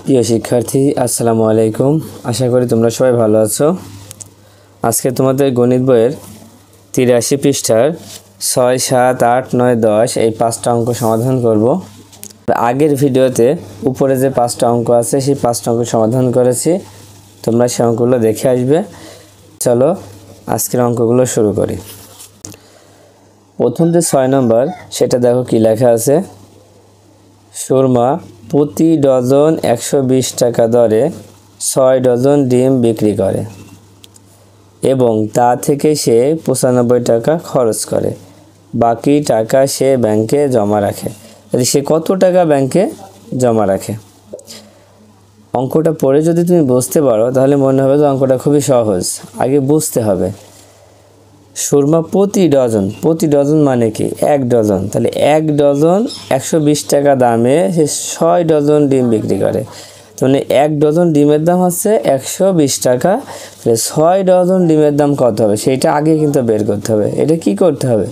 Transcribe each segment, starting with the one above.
প্রিয় শিক্ষার্থী, আসসালামু আলাইকুম। আশা করি তোমরা সবাই ভালো আছো। আজকে তোমাদের গণিত বইয়ের 83 পৃষ্ঠার 6, 7, 8, 9, 10 এই 5টা অঙ্ক সমাধান করব। আগের ভিডিওতে উপরে যে 5টা অঙ্ক আছে সেই 5টা অঙ্ক সমাধান করেছি, তোমরা সেই অঙ্কগুলো দেখে আসবে। চলো আজকের অঙ্কগুলো শুরু করি। প্রথম যে 6 নম্বর সেটা দেখো কি লেখা আছে। সুরমা প্রতি ডজন 120 টাকা দরে 6 ডজন ডিম বিক্রি করে এবং তা থেকে সে 95 টাকা খরচ করে। বাকি টাকা সে ব্যাংকে জমা রাখে। তাহলে সে কত টাকা ব্যাংকে জমা রাখে? অঙ্কটা পড়ে যদি তুমি বুঝতে পারো তাহলে মনে হবে যে অঙ্কটা খুবই সহজ। আগে বুঝতে হবে সুরমা প্রতি ডজন মানে কি? 1 ডজন। তাহলে 1 ডজন 120 টাকা দামে সে 6 ডজন ডিম বিক্রি করে। মানে 1 ডজন ডিমের দাম হচ্ছে 120 টাকা। তাহলে 6 ডজন ডিমের দাম কত হবে সেইটা আগে কিন্তু বের করতে হবে। এটা কি করতে হবে?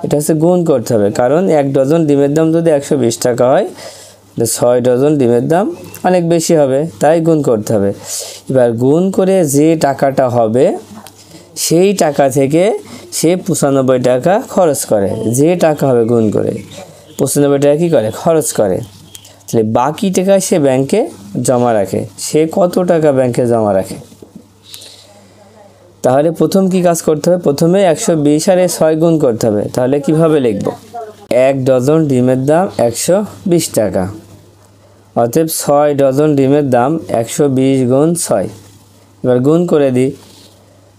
এটা হচ্ছে গুণ করতে হবে, কারণ 1 ডজন ডিমের দাম যদি 120 টাকা হয়, 6 ডজন ডিমের দাম অনেক বেশি হবে, তাই গুণ করতে হবে। এবার গুণ করে যে টাকাটা হবে সেই টাকা থেকে সে 95 টাকা খরচ করে। যে টাকা হবে গুণ করে 95 টাকা কী করে? খরচ করে। তাহলে বাকি টাকা সে ব্যাংকে জমা রাখে। সে কত টাকা ব্যাংকে জমা রাখে? তাহলে প্রথম কি কাজ করতে হবে? প্রথমে 120 আর 6 গুণ করতে হবে। তাহলে কিভাবে লিখব? 1 ডজন ডিমের দাম 120 টাকা, অতএব 6 ডজন ডিমের দাম 120 গুণ 6। এবার গুণ করে দিই।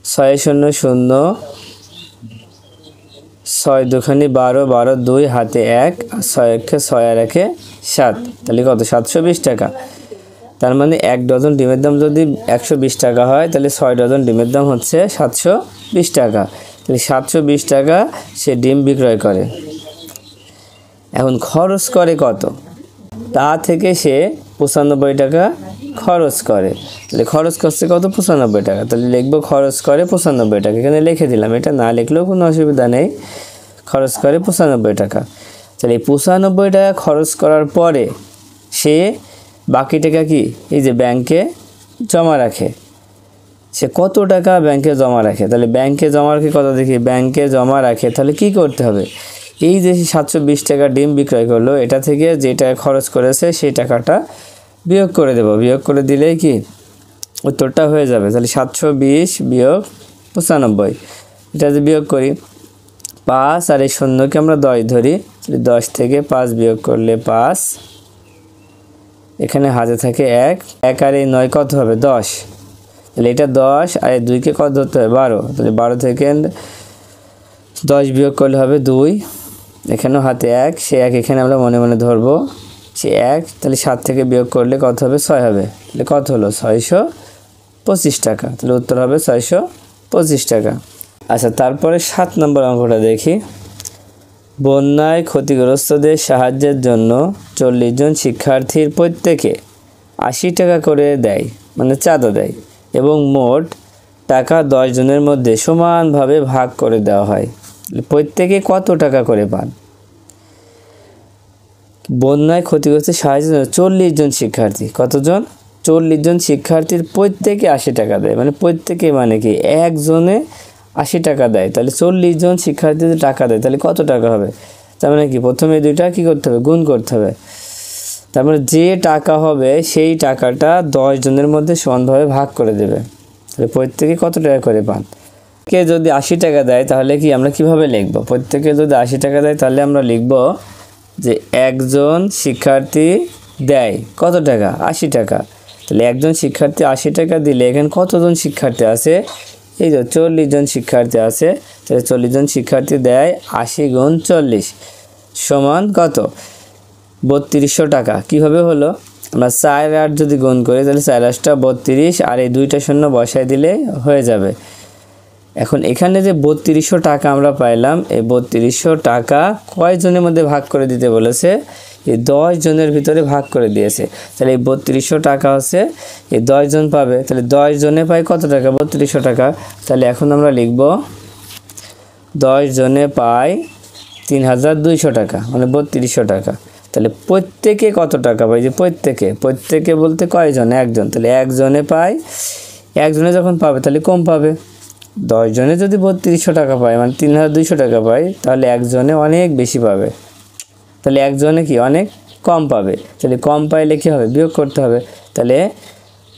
6 0 0, 6 দুখানি 12, 12 2 হাতে 1, 6 1 6 আর 1 7। তাহলে কত? 720 টাকা। তার মানে 1 ডজন ডিমের দাম যদি 120 টাকা হয়, তাহলে 6 ডজন ডিমের দাম হচ্ছে 720 টাকা। তাহলে 720 টাকা সে ডিম বিক্রয় করে। এখন খরচ করে কত? তা থেকে সে 95 টাকা খরচ করে। তাহলে খরচ করছে কত? 95 টাকা। তাহলে লিখবো খরচ করে 95 টাকা। এখানে লিখে দিলাম, এটা না লিখলেও কোনো অসুবিধা নেই। খরচ করে 95 টাকা। তাহলে এই 95 টাকা খরচ করার পরে সে বাকি টাকা কি? এই যে ব্যাংকে জমা রাখে। সে কত টাকা ব্যাংকে জমা রাখে? তাহলে ব্যাংকে জমা রাখে কত দেখি? ব্যাংকে জমা রাখে। তাহলে কি করতে হবে? এই যে 720 টাকা ডিম বিক্রয় করলো, এটা থেকে যে টাকা খরচ করেছে সেই টাকাটা বিয়োগ করে দেব। বিয়োগ করে দিলেই কি উত্তরটা হয়ে যাবে। তাহলে 720 বিয়োগ 95, এটা যদি বিয়োগ করি 5 আর এই শূন্যকে আমরা 10 ধরি, 10 থেকে 5 বিয়োগ করলে 5, এখানে হাতে থাকে 1, 1 আর এই 9 কত হবে? 10। তাহলে এটা 10 আর এই 2কে কত ধরতে হবে? 12। তাহলে 12 থেকে 10 বিয়োগ করলে হবে 2, এখানেও হাতে 1, সে 1 এখানে আমরা মনে মনে ধরবো, সে 1। তাহলে 7 থেকে বিয়োগ করলে কত হবে? 6 হবে। তাহলে কত হলো? 625 টাকা। তাহলে উত্তর হবে 625 টাকা। আচ্ছা, তারপরে 7 নম্বর অঙ্কটা দেখি। বন্যায় ক্ষতিগ্রস্তদের সাহায্যের জন্য 40 জন শিক্ষার্থীর প্রত্যেকে 80 টাকা করে দেয়, মানে চাঁদা দেয়, এবং মোট টাকা 10 জনের মধ্যে সমানভাবে ভাগ করে দেওয়া হয়। প্রত্যেকে কত টাকা করে পান? বন্যায় ক্ষতিগ্রস্ত সাহায্যের জন্য 40 জন শিক্ষার্থী, কতজন? 40 জন শিক্ষার্থীর প্রত্যেকে 80 টাকা দেয়। মানে প্রত্যেকে মানে কি? একজনে 80 টাকা দেয়। তাহলে 40 জন শিক্ষার্থীদের টাকা দেয়, তাহলে কত টাকা হবে? তার মানে কি প্রথমে দুইটা কি করতে হবে? গুণ করতে হবে। তারপরে যে টাকা হবে সেই টাকাটা 10 জনের মধ্যে সমানভাবে ভাগ করে দেবে। তাহলে প্রত্যেকে কত টাকা করে পান? কে যদি 80 টাকা দেয় তাহলে কি আমরা কিভাবে লিখব? প্রত্যেকে যদি 80 টাকা দেয় তাহলে আমরা লিখব যে একজন শিক্ষার্থী দেয় কত টাকা? 80 টাকা। তাহলে একজন শিক্ষার্থী 80 টাকা দিলে এখানে কতজন শিক্ষার্থী আছে? এই যে 40 জন শিক্ষার্থী আছে। তাহলে 40 জন শিক্ষার্থী দেয় 80 গুণ 40 সমান কত? 3200 টাকা। কীভাবে হলো? আমরা 4 আর 8 যদি গুণ করি তাহলে 4 8টা 32 আর এই 2টা শূন্য বসায় দিলে হয়ে যাবে। এখন এখানে যে 3200 টাকা আমরা পাইলাম, এই 3200 টাকা কয়জনের মধ্যে ভাগ করে দিতে বলেছে? এই 10 জনের ভিতরে ভাগ করে দিয়েছে। তাহলে এই 3200 টাকা হচ্ছে এই 10 জন পাবে। তাহলে 10 জনে পায় কত টাকা? 3200 টাকা। তাহলে এখন আমরা লিখব 10 জনে পায় 3200 টাকা, মানে 3200 টাকা। তাহলে প্রত্যেকে কত টাকা পায়, যে প্রত্যেকে বলতে কয়জন, একজন, তাহলে একজনে পায়, একজনে যখন পাবে তাহলে কম পাবে। 10 জনে যদি 3200 টাকা পায় মানে 3200 টাকা পায়, তাহলে একজনে অনেক বেশি পাবে, তাহলে একজনে কি অনেক কম পাবে। তাহলে কম পাইলে কী হবে, বিয়োগ করতে হবে। তাহলে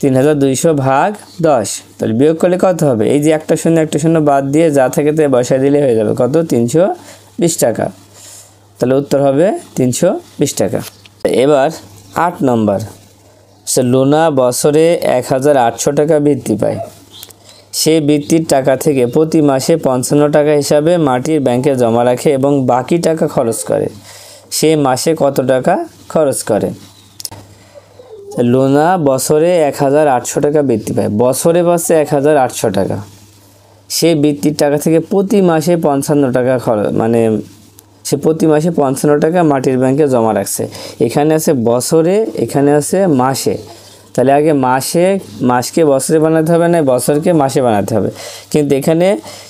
3200 ভাগ 10, তাহলে বিয়োগ করলে কত হবে, এই যে একটা শূন্য বাদ দিয়ে যা থেকে তাই বসায় দিলে হয়ে যাবে কত, 320 টাকা। তাহলে উত্তর হবে 320 টাকা। এবার 8 নম্বর, লুনা বছরে 1800 টাকা বৃত্তি পায়। সে বৃত্তির টাকা থেকে প্রতি মাসে 55 টাকা হিসাবে মাটির ব্যাংকে জমা রাখে এবং বাকি টাকা খরচ করে। সে মাসে কত টাকা খরচ করে? লুনা বছরে 1800 টাকা বৃত্তি পায়, বছরে পাচ্ছে 1800 টাকা। সে বৃত্তির টাকা থেকে প্রতি মাসে 55 টাকা খরচ, মানে সে প্রতি মাসে 55 টাকা মাটির ব্যাংকে জমা রাখছে। এখানে আছে বছরে, এখানে আছে মাসে, তাহলে আগে মাসকে বছরে বানাতে হবে না বছরকে মাসে বানাতে হবে, কিন্তু এখানে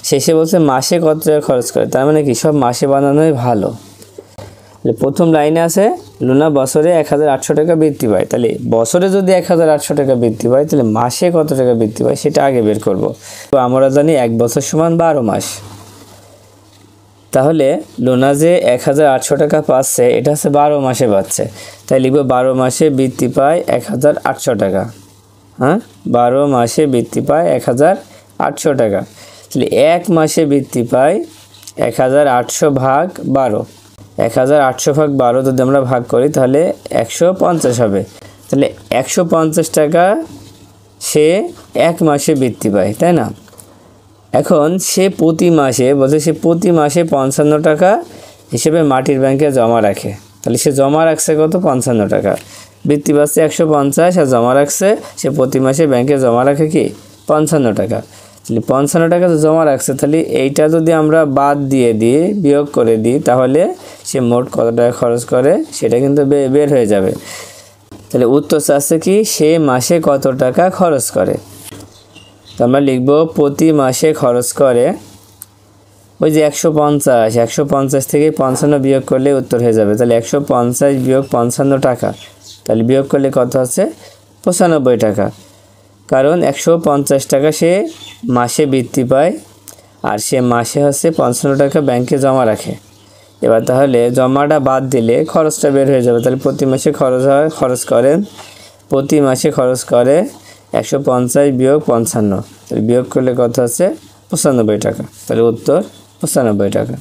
শেষে বলছে মাসে কত টাকা খরচ করে, তার মানে কি সব মাসে বানানোই ভালো। প্রথম লাইনে আছে লুনা বছরে 1800 টাকা বৃত্তি পায়, তাহলে বছরে যদি 1800 টাকা বৃত্তি পায় তাহলে মাসে কত টাকা বৃত্তি পায় সেটা আগে বের করব। তো আমরা জানি 1 বছর সমান 12 মাস, তাহলে লুনা যে 1800 টাকা পাচ্ছে এটা হচ্ছে 12 মাসে পাচ্ছে, তাই লিখব 12 মাসে বৃত্তি পায় 1800 টাকা। হ্যাঁ, 12 মাসে বৃত্তি পায় 1800 টাকা। তাহলে 1 মাসে বৃত্তি পায় 1800 ভাগ 12, 1800 ভাগ 12 যদি আমরা ভাগ করি তাহলে 150 হবে। তাহলে 150 টাকা সে 1 মাসে বৃত্তি পায়, তাই না? এখন সে প্রতি মাসে বলছে সে প্রতি মাসে 55 টাকা হিসেবে মাটির ব্যাংকে জমা রাখে, তাহলে সে জমা রাখছে কত, 55 টাকা। বৃত্তি পাচ্ছে 150 আর জমা রাখছে, সে প্রতি মাসে ব্যাংকে জমা রাখে কি 55 টাকা। তাহলে 55 টাকা জমা রাখছে, তাহলে এইটা যদি আমরা বাদ দিয়ে দিই, বিয়োগ করে দিই, তাহলে সে মোট কত টাকা খরচ করে সেটা কিন্তু বের হয়ে যাবে। তাহলে উত্তর চাচ্ছে কি, সে মাসে কত টাকা খরচ করে। তো আমরা লিখব প্রতি মাসে খরচ করে, ওই যে 150 থেকে 55 বিয়োগ করলে উত্তর হয়ে যাবে। তাহলে 150 বিয়োগ 55 টাকা, তাহলে বিয়োগ করলে কত আছে, 95 টাকা। কারণ 150 টাকা সে মাসে বৃত্তি পায় আর সে মাসে হচ্ছে 55 টাকা ব্যাংকে জমা রাখে। এবার তাহলে জমাটা বাদ দিলে খরচটা বের হয়ে যাবে। তাহলে প্রতি মাসে প্রতি মাসে খরচ করে 150 বিয়োগ 55, তাহলে বিয়োগ করলে কত আছে, 95 টাকা। তাহলে উত্তর 95 টাকা।